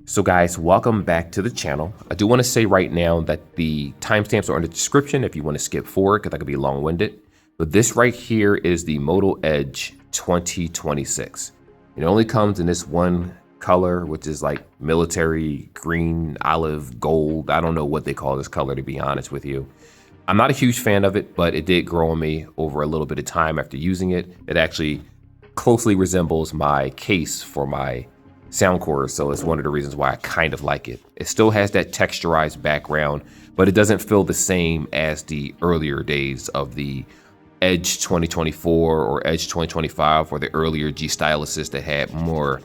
So guys, welcome back to the channel. I do want to say right now that the timestamps are in the description if you want to skip forward, because that could be long-winded. But this right here is the Moto Edge 2026. It only comes in this one color, which is like military green, olive, gold. I don't know what they call this color, to be honest with you. I'm not a huge fan of it, but it did grow on me over a little bit of time after using it. It actually closely resembles my case for my sound cord, so it's one of the reasons why I kind of like it. It still has that texturized background, but it doesn't feel the same as the earlier days of the Edge 2024 or Edge 2025 or the earlier G styluses that had more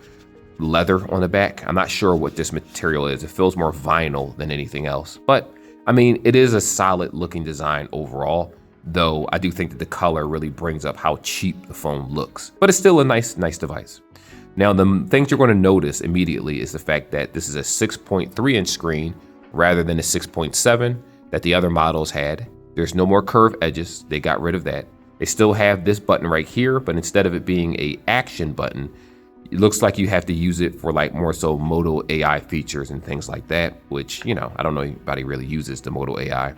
leather on the back. I'm not sure what this material is. It feels more vinyl than anything else, but I mean, it is a solid looking design overall, though I do think that the color really brings up how cheap the phone looks, but it's still a nice device. Now, the things you're going to notice immediately is the fact that this is a 6.3 inch screen rather than a 6.7 that the other models had. There's no more curved edges. They got rid of that. They still have this button right here, but instead of it being a action button, it looks like you have to use it for like more so Moto AI features and things like that, which, you know, I don't know anybody really uses the Moto AI.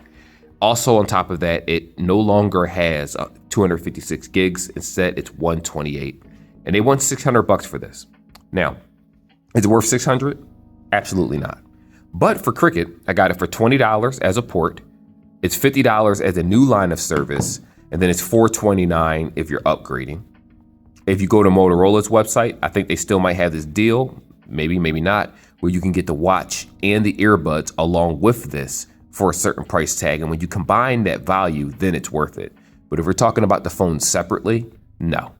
Also on top of that, it no longer has 256 gigs. Instead, it's 128. And they want $600 for this. Now, is it worth $600? Absolutely not. But for Cricket, I got it for $20 as a port. It's $50 as a new line of service, and then it's $429 if you're upgrading. If you go to Motorola's website, I think they still might have this deal, maybe not, where you can get the watch and the earbuds along with this for a certain price tag. And when you combine that value, then it's worth it. But if we're talking about the phone separately, no,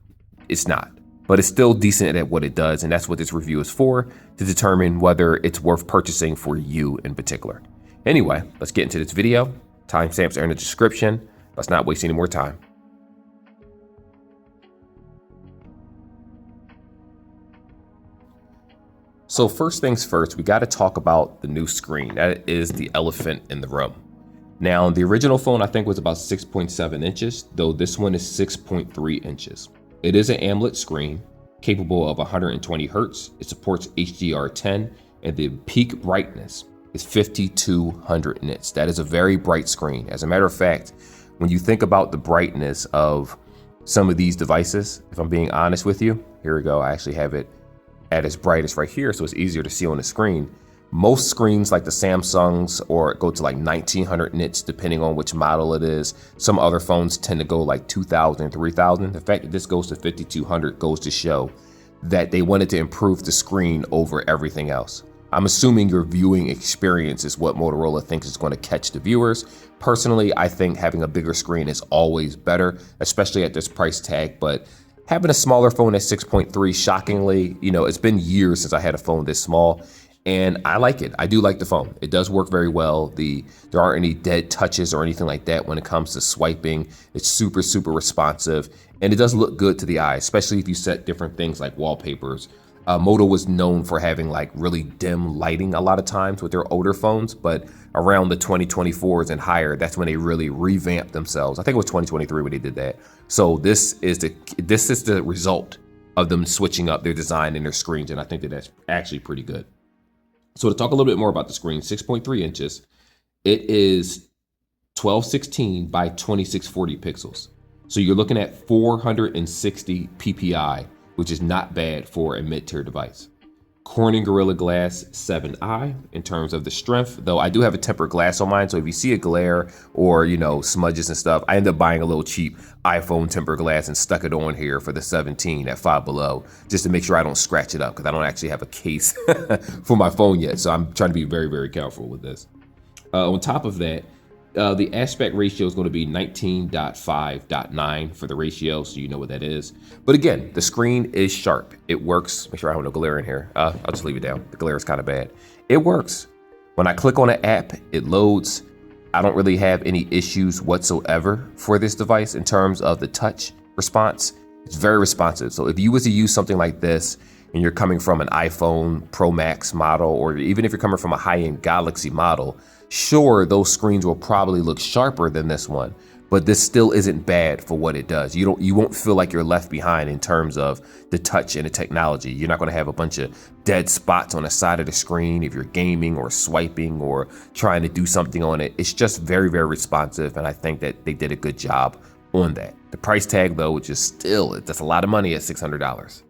it's not. But it's still decent at what it does, and that's what this review is for, to determine whether it's worth purchasing for you in particular. Anyway, let's get into this video. Timestamps are in the description. Let's not waste any more time. So first things first, we got to talk about the new screen. That is the elephant in the room. Now, the original phone I think was about 6.7 inches, though this one is 6.3 inches. It is an AMOLED screen capable of 120 Hertz. It supports HDR10, and the peak brightness is 5200 nits. That is a very bright screen. As a matter of fact, when you think about the brightness of some of these devices, if I'm being honest with you, here we go. I actually have it at its brightest right here, so it's easier to see on the screen. Most screens like the Samsungs or go to like 1900 nits depending on which model it is. Some other phones tend to go like 2000, 3000. The fact that this goes to 5200 goes to show that they wanted to improve the screen over everything else. I'm assuming your viewing experience is what Motorola thinks is going to catch the viewers. Personally, I think having a bigger screen is always better, especially at this price tag, but having a smaller phone at 6.3, shockingly, you know, it's been years since I had a phone this small. And I like it. I do like the phone. It does work very well. There aren't any dead touches or anything like that when it comes to swiping. It's super responsive, and it does look good to the eye, especially if you set different things like wallpapers. Moto was known for having like really dim lighting a lot of times with their older phones, but around the 2024s and higher, that's when they really revamped themselves. I think it was 2023 when they did that. So this is the result of them switching up their design and their screens, and I think that that's actually pretty good. So to talk a little bit more about the screen, 6.3 inches, it is 1216 by 2640 pixels. So you're looking at 460 PPI, which is not bad for a mid-tier device. Corning Gorilla Glass 7i in terms of the strength, though I do have a tempered glass on mine, so if you see a glare or, you know, smudges and stuff, I end up buying a little cheap iPhone tempered glass and stuck it on here for the 17 at 5 below, just to make sure I don't scratch it up, because I don't actually have a case for my phone yet, so I'm trying to be very careful with this. On top of that, the aspect ratio is going to be 19:5:9 for the ratio, so you know what that is. But again, the screen is sharp. It works. Make sure I have no glare in here. I'll just leave it down. The glare is kind of bad. It works. When I click on an app, it loads. I don't really have any issues whatsoever for this device in terms of the touch response. It's very responsive. So if you was to use something like this and you're coming from an iPhone Pro Max model, or even if you're coming from a high-end Galaxy model, sure, those screens will probably look sharper than this one, but this still isn't bad for what it does. You won't feel like you're left behind in terms of the touch and the technology. You're not going to have a bunch of dead spots on the side of the screen if you're gaming or swiping or trying to do something on it. It's just very, very responsive, and I think that they did a good job on that. The price tag, though, which is still, that's a lot of money at $600.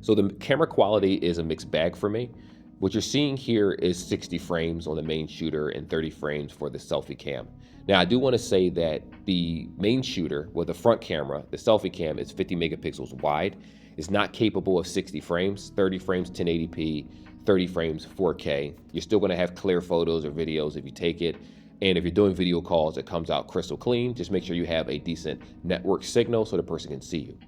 So the camera quality is a mixed bag for me. What you're seeing here is 60 frames on the main shooter and 30 frames for the selfie cam. Now, I do want to say that the main shooter, with the front camera, the selfie cam, is 50 megapixels wide. It's not capable of 60 frames, 30 frames 1080p, 30 frames 4K. You're still going to have clear photos or videos if you take it. And if you're doing video calls, it comes out crystal clean. Just make sure you have a decent network signal so the person can see you.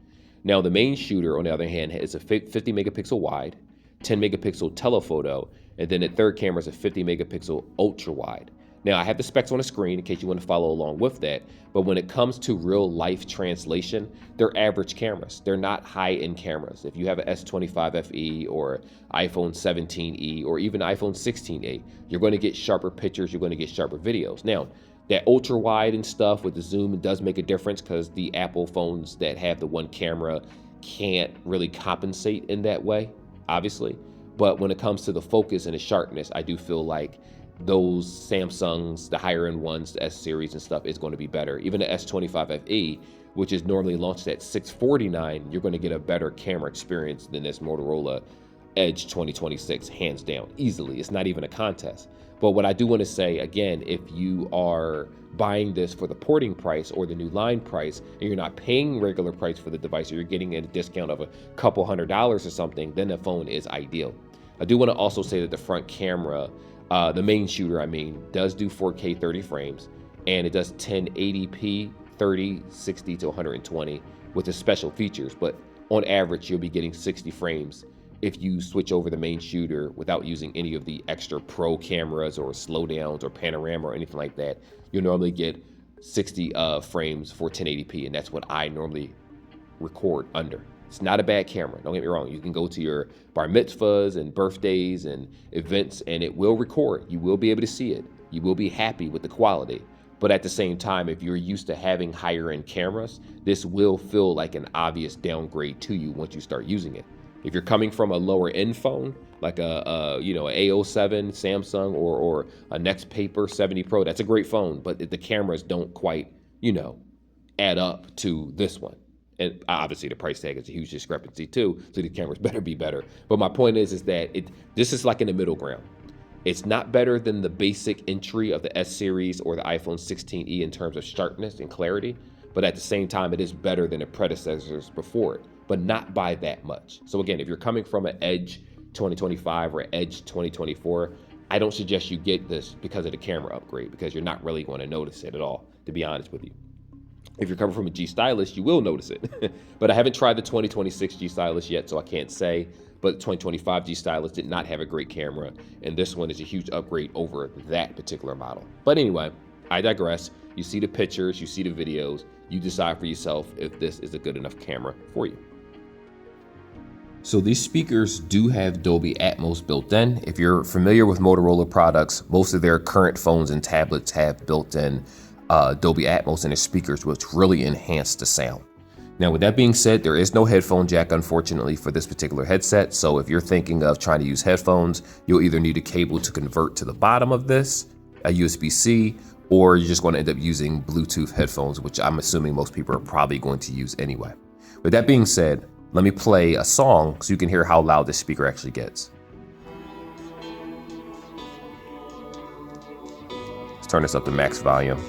Now, the main shooter, on the other hand, is a 50 megapixel wide, 10 megapixel telephoto, and then the third camera is a 50 megapixel ultra wide. Now, I have the specs on the screen in case you want to follow along with that, but when it comes to real life translation, they're average cameras. They're not high-end cameras. If you have an S25 FE or iPhone 17e or even iPhone 16a, you're going to get sharper pictures, you're going to get sharper videos. Now, that ultra wide and stuff with the zoom, it does make a difference because the Apple phones that have the one camera can't really compensate in that way, obviously. But when it comes to the focus and the sharpness, I do feel like those Samsungs, the higher end ones, the S series and stuff, is going to be better. Even the S25 FE, which is normally launched at $649, you're going to get a better camera experience than this Motorola Edge 2026, hands down, easily. It's not even a contest. But what I do want to say, again, if you are buying this for the porting price or the new line price, and you're not paying regular price for the device, or you're getting a discount of a couple $100 or something, then the phone is ideal. I do want to also say that the front camera, the main shooter, does do 4K 30 frames, and it does 1080p 30, 60 to 120 with the special features. But on average, you'll be getting 60 frames if you switch over the main shooter without using any of the extra pro cameras or slowdowns or panorama or anything like that. You'll normally get 60 frames for 1080p, and that's what I normally record under. It's not a bad camera, don't get me wrong. You can go to your bar mitzvahs and birthdays and events, and it will record. You will be able to see it. You will be happy with the quality. But at the same time, if you're used to having higher end cameras, this will feel like an obvious downgrade to you once you start using it. If you're coming from a lower end phone, like a A07 Samsung or a Next Paper 70 Pro, that's a great phone, but the cameras don't quite, add up to this one. And obviously the price tag is a huge discrepancy too, so the cameras better be better. But my point is that this is like in the middle ground. It's not better than the basic entry of the S series or the iPhone 16e in terms of sharpness and clarity, but at the same time, it is better than the predecessors before it, but not by that much. So again, if you're coming from an Edge 2025 or Edge 2024, I don't suggest you get this because of the camera upgrade, because you're not really going to notice it at all, to be honest with you. If you're coming from a G Stylus, you will notice it. But I haven't tried the 2026 G Stylus yet, so I can't say. But the 2025 G Stylus did not have a great camera, and this one is a huge upgrade over that particular model. But anyway, I digress. You see the pictures, you see the videos, you decide for yourself if this is a good enough camera for you. So these speakers do have Dolby Atmos built in. If you're familiar with Motorola products, most of their current phones and tablets have built-in Dolby Atmos in their speakers, which really enhance the sound. Now, with that being said, there is no headphone jack, unfortunately, for this particular headset. So if you're thinking of trying to use headphones, you'll either need a cable to convert to the bottom of this, a USB-C, or you're just going to end up using Bluetooth headphones, which I'm assuming most people are probably going to use anyway. With that being said, let me play a song so you can hear how loud this speaker actually gets. Let's turn this up to max volume.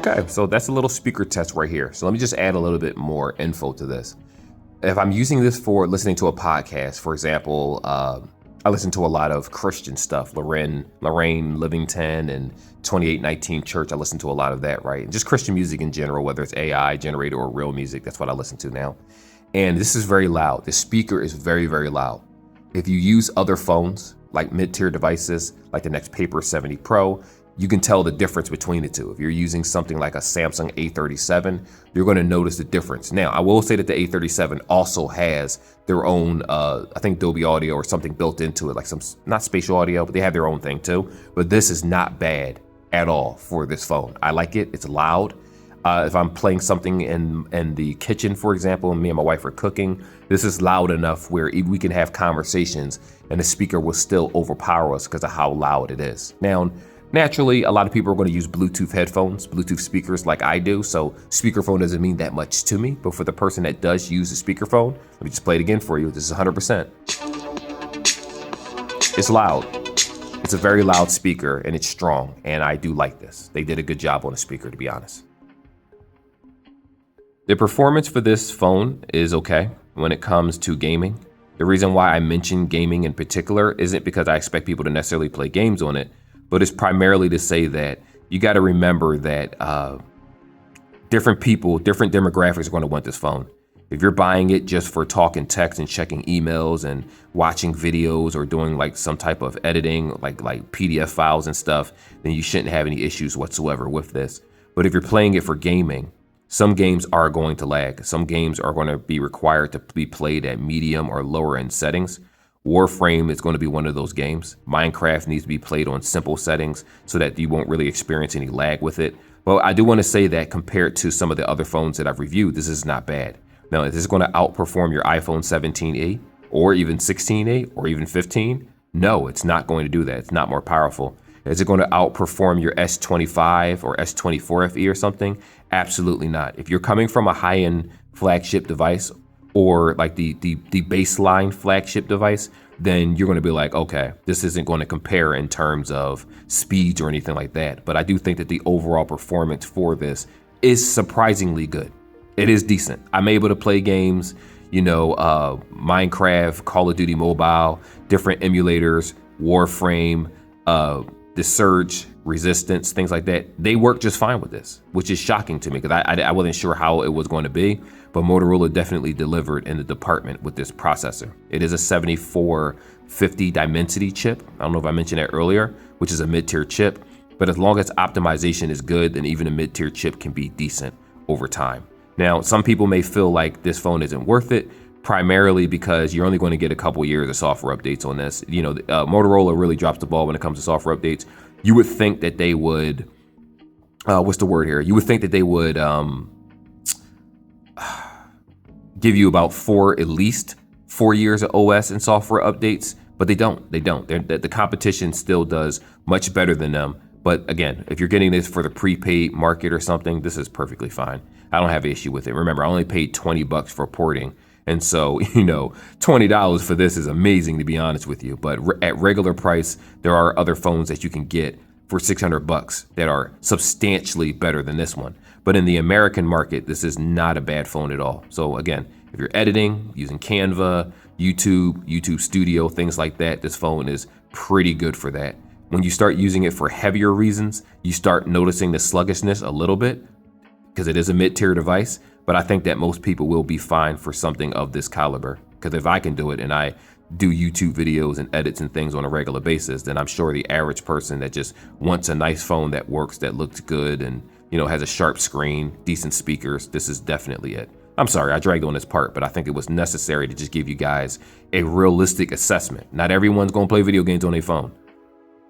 Okay, so that's a little speaker test right here. So let me just add a little bit more info to this. If I'm using this for listening to a podcast, for example, I listen to a lot of Christian stuff, Lorraine Livington and 2819 Church. I listen to a lot of that, right? And just Christian music in general, whether it's AI generated or real music, that's what I listen to now. And this is very loud. The speaker is very, very loud. If you use other phones, like mid-tier devices, like the next Paper 70 Pro, you can tell the difference between the two. If you're using something like a Samsung A37, you're going to notice the difference. Now, I will say that the A37 also has their own, I think Dolby Audio or something built into it, like some, not spatial audio, but they have their own thing too. But this is not bad at all for this phone. I like it. It's loud. If I'm playing something in the kitchen, for example, and me and my wife are cooking, this is loud enough where we can have conversations and the speaker will still overpower us because of how loud it is. Now, naturally, a lot of people are going to use Bluetooth headphones, Bluetooth speakers like I do, so speakerphone doesn't mean that much to me. But for the person that does use a speakerphone, let me just play it again for you. This is 100%. It's loud. It's a very loud speaker and it's strong, and I do like this. They did a good job on the speaker, to be honest. The performance for this phone is okay when it comes to gaming. The reason why I mention gaming in particular isn't because I expect people to necessarily play games on it, but it's primarily to say that you got to remember that different people, different demographics are going to want this phone. If you're buying it just for talking text and checking emails and watching videos or doing like some type of editing, like PDF files and stuff, then you shouldn't have any issues whatsoever with this. But if you're playing it for gaming, some games are going to lag. Some games are going to be required to be played at medium or lower end settings. Warframe is going to be one of those games. Minecraft needs to be played on simple settings so that you won't really experience any lag with it. But I do want to say that compared to some of the other phones that I've reviewed, this is not bad. Now, is this going to outperform your iPhone 17e or even 16e or even 15? No, it's not going to do that. It's not more powerful. Is it going to outperform your S25 or S24 FE or something? Absolutely not. If you're coming from a high-end flagship device or like the baseline flagship device, then you're going to be like, okay, this isn't going to compare in terms of speeds or anything like that. But I do think that the overall performance for this is surprisingly good. It is decent. I'm able to play games, Minecraft, Call of Duty Mobile, different emulators, Warframe, the Surge, Resistance, things like that. They work just fine with this, which is shocking to me because I wasn't sure how it was going to be, but Motorola definitely delivered in the department with this processor. It is a 7450 Dimensity chip. I don't know if I mentioned that earlier, which is a mid-tier chip, but as long as optimization is good, then even a mid-tier chip can be decent over time. Now, some people may feel like this phone isn't worth it, primarily because you're only going to get a couple years of software updates on this. Motorola really drops the ball when it comes to software updates. You would think that they would, what's the word here? You would think that they would give you about at least 4 years of OS and software updates, but they don't. The competition still does much better than them. But again, if you're getting this for the prepaid market or something, this is perfectly fine. I don't have an issue with it. Remember, I only paid $20 for porting. And so, $20 for this is amazing, to be honest with you. But at regular price, there are other phones that you can get for $600 that are substantially better than this one. But in the American market, this is not a bad phone at all. So again, if you're editing, using Canva, YouTube Studio, things like that, this phone is pretty good for that. When you start using it for heavier reasons, you start noticing the sluggishness a little bit because it is a mid-tier device. But I think that most people will be fine for something of this caliber. Because if I can do it and I do YouTube videos and edits and things on a regular basis, then I'm sure the average person that just wants a nice phone that works, that looks good and, has a sharp screen, decent speakers, this is definitely it. I'm sorry, I dragged on this part, but I think it was necessary to just give you guys a realistic assessment. Not everyone's going to play video games on their phone,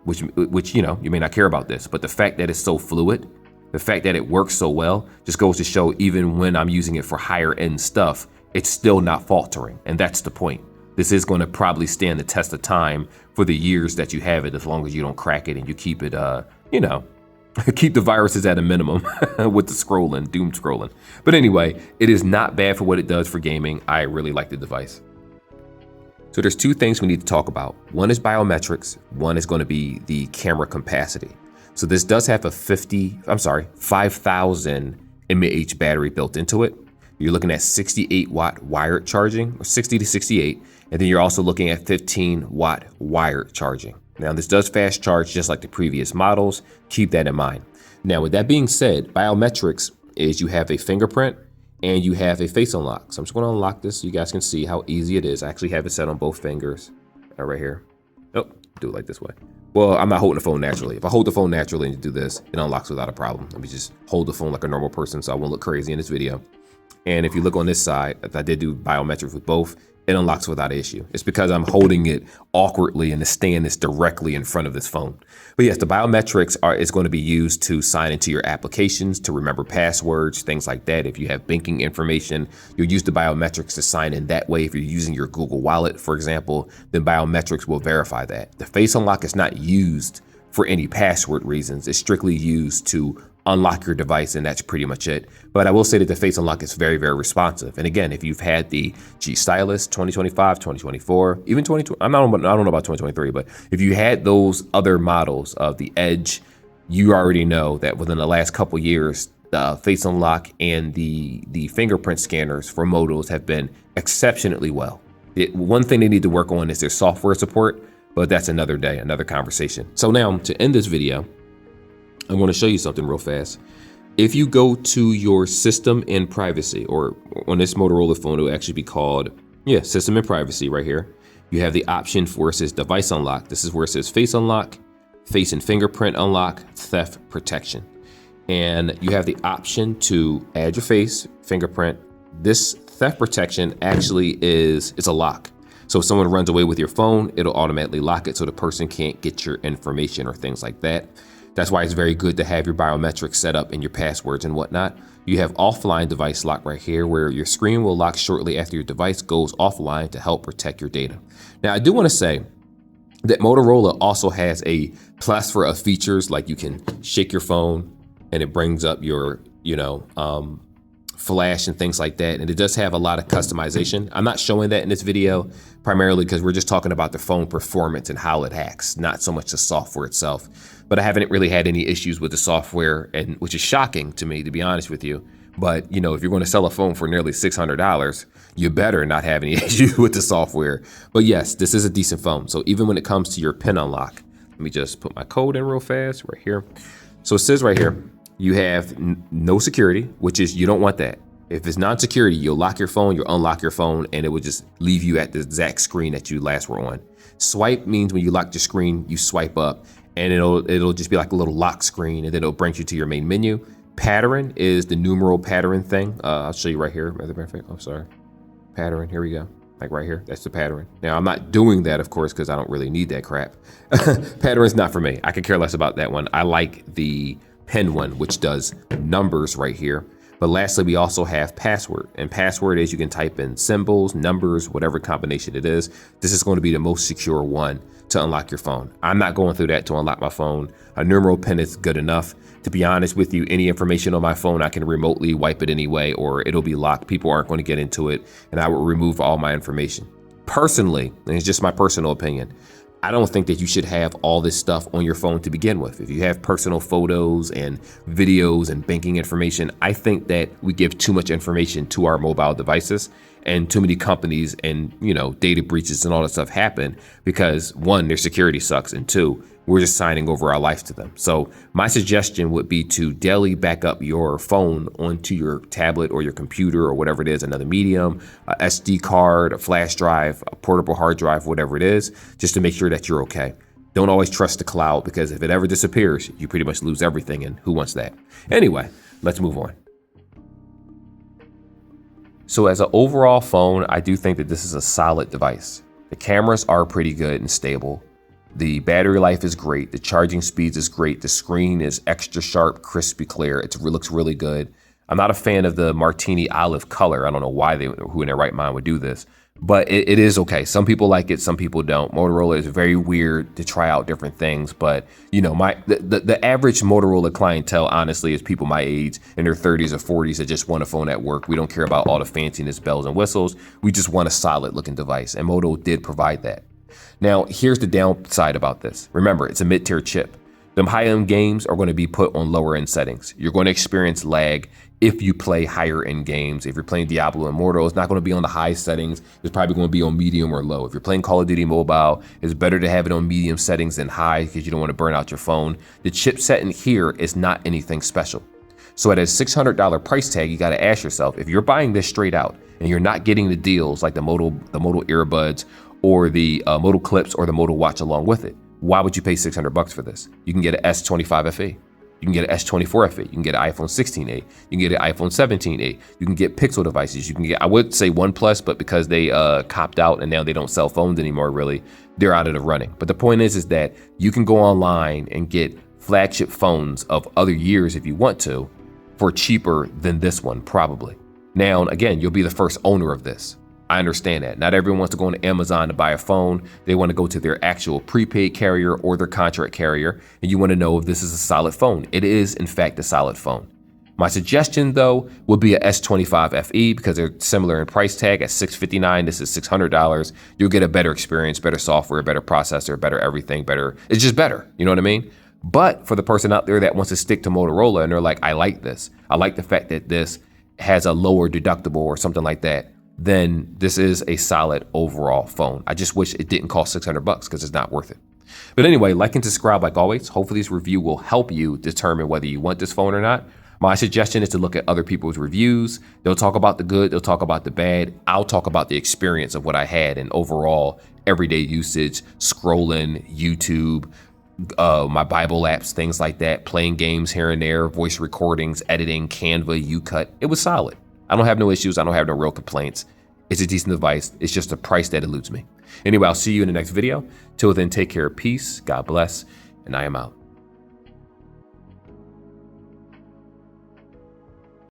which you may not care about this, but the fact that it's so fluid, the fact that it works so well just goes to show even when I'm using it for higher end stuff, it's still not faltering. And that's the point. This is going to probably stand the test of time for the years that you have it, as long as you don't crack it and you keep it, keep the viruses at a minimum with the doom scrolling. But anyway, it is not bad for what it does for gaming. I really like the device. So there's two things we need to talk about. One is biometrics. One is going to be the camera capacity. So this does have a 5,000 mAh battery built into it. You're looking at 68 watt wired charging, or 60 to 68. And then you're also looking at 15 watt wired charging. Now this does fast charge just like the previous models. Keep that in mind. Now with that being said, biometrics is you have a fingerprint and you have a face unlock. So I'm just going to unlock this so you guys can see how easy it is. I actually have it set on both fingers right here. Oh, do it like this way. Well, I'm not holding the phone naturally. If I hold the phone naturally and do this, it unlocks without a problem. Let me just hold the phone like a normal person so I won't look crazy in this video. And if you look on this side, if I did do biometrics with both, it unlocks without issue. It's because I'm holding it awkwardly and the stand is directly in front of this phone. But yes, the biometrics is going to be used to sign into your applications, to remember passwords, things like that. If you have banking information, you'll use the biometrics to sign in that way. If you're using your Google Wallet, for example, then biometrics will verify that. The face unlock is not used for any password reasons. It's strictly used to unlock your device, and that's pretty much it. But I will say that the face unlock is very, very responsive. And again, if you've had the G Stylus 2025, 2024, even 2020, I don't know about 2023, but if you had those other models of the Edge, you already know that within the last couple years, the face unlock and the fingerprint scanners for motos have been exceptionally well. One thing they need to work on is their software support, but that's another day, another conversation. So now to end this video, I'm going to show you something real fast. If you go to your system and privacy, or on this Motorola phone, it will actually be called, system and privacy right here. You have the option for it says device unlock. This is where it says face unlock, face and fingerprint unlock, theft protection. And you have the option to add your face, fingerprint. This theft protection actually is a lock. So if someone runs away with your phone, it'll automatically lock it so the person can't get your information or things like that. That's why it's very good to have your biometrics set up and your passwords and whatnot. You have offline device lock right here, where your screen will lock shortly after your device goes offline to help protect your data. Now, I do want to say that Motorola also has a plethora of features, like you can shake your phone and it brings up your, flash and things like that. And it does have a lot of customization. I'm not showing that in this video, primarily because we're just talking about the phone performance and how it hacks, not so much the software itself. But I haven't really had any issues with the software, and which is shocking to me, to be honest with you. But if you're going to sell a phone for nearly $600, you better not have any issues with the software. But yes, this is a decent phone. So even when it comes to your PIN unlock, let me just put my code in real fast right here. So it says right here, you have no security, which is, you don't want that. If it's non-security, you'll lock your phone, you'll unlock your phone, and it will just leave you at the exact screen that you last were on. Swipe means when you lock your screen, you swipe up, and it'll just be like a little lock screen, and then it'll bring you to your main menu. Pattern is the numeral pattern thing. I'll show you right here. Oh, sorry. Pattern, here we go. Like right here, that's the pattern. Now, I'm not doing that, of course, because I don't really need that crap. Pattern's not for me. I could care less about that one. I like the pen one, which does numbers right here. But lastly, we also have password, and password is you can type in symbols, numbers, whatever combination it is. This is going to be the most secure one to unlock your phone. I'm not going through that to unlock my phone. A numeral pin is good enough. To be honest with you, any information on my phone, I can remotely wipe it anyway, or it'll be locked. People aren't going to get into it, and I will remove all my information. Personally, and it's just my personal opinion, I don't think that you should have all this stuff on your phone to begin with. If you have personal photos and videos and banking information, I think that we give too much information to our mobile devices, and too many companies and, data breaches and all that stuff happen because, one, their security sucks, and two, we're just signing over our life to them. So my suggestion would be to daily back up your phone onto your tablet or your computer or whatever it is, another medium, a SD card, a flash drive, a portable hard drive, whatever it is, just to make sure that you're okay. Don't always trust the cloud, because if it ever disappears, you pretty much lose everything, and who wants that? Anyway, let's move on. So as an overall phone, I do think that this is a solid device. The cameras are pretty good and stable. The battery life is great. The charging speeds is great. The screen is extra sharp, crispy clear. It looks really good. I'm not a fan of the martini olive color. I don't know why who in their right mind would do this, but it is okay. Some people like it, some people don't. Motorola is very weird to try out different things, but the average Motorola clientele, honestly, is people my age in their 30s or 40s that just want a phone at work. We don't care about all the fanciness, bells and whistles. We just want a solid looking device, and Moto did provide that. Now, here's the downside about this. Remember, it's a mid-tier chip. Them high-end games are going to be put on lower-end settings. You're going to experience lag if you play higher-end games. If you're playing Diablo and Mortal, it's not going to be on the high settings. It's probably going to be on medium or low. If you're playing Call of Duty Mobile, it's better to have it on medium settings than high because you don't want to burn out your phone. The chipset in here is not anything special. So at a $600 price tag, you got to ask yourself, if you're buying this straight out and you're not getting the deals like the Moto earbuds or the Moto clips or the Moto watch along with it, why would you pay $600 for this? You can get an S25 FE. You can get an S24 FE. You can get an iPhone 16A. You can get an iPhone 17A. You can get Pixel devices. You can get, I would say OnePlus, but because they copped out and now they don't sell phones anymore, really, they're out of the running. But the point is that you can go online and get flagship phones of other years if you want to for cheaper than this one, probably. Now, again, you'll be the first owner of this. I understand that. Not everyone wants to go on Amazon to buy a phone. They want to go to their actual prepaid carrier or their contract carrier, and you want to know if this is a solid phone. It is, in fact, a solid phone. My suggestion, though, would be a S25 FE because they're similar in price tag at $659. This is $600. You'll get a better experience, better software, better processor, better everything, better. It's just better. You know what I mean? But for the person out there that wants to stick to Motorola and they're like, I like this. I like the fact that this has a lower deductible or something like that, then this is a solid overall phone. I just wish it didn't cost $600 because it's not worth it. But anyway, like and subscribe like always. Hopefully this review will help you determine whether you want this phone or not. My suggestion is to look at other people's reviews. They'll talk about the good, they'll talk about the bad. I'll talk about the experience of what I had and overall everyday usage, scrolling, YouTube, my Bible apps, things like that, playing games here and there, voice recordings, editing, Canva, UCut. It was solid. I don't have no issues. I don't have no real complaints. It's a decent device. It's just a price that eludes me. Anyway, I'll see you in the next video. Till then, take care, peace, God bless, and I am out.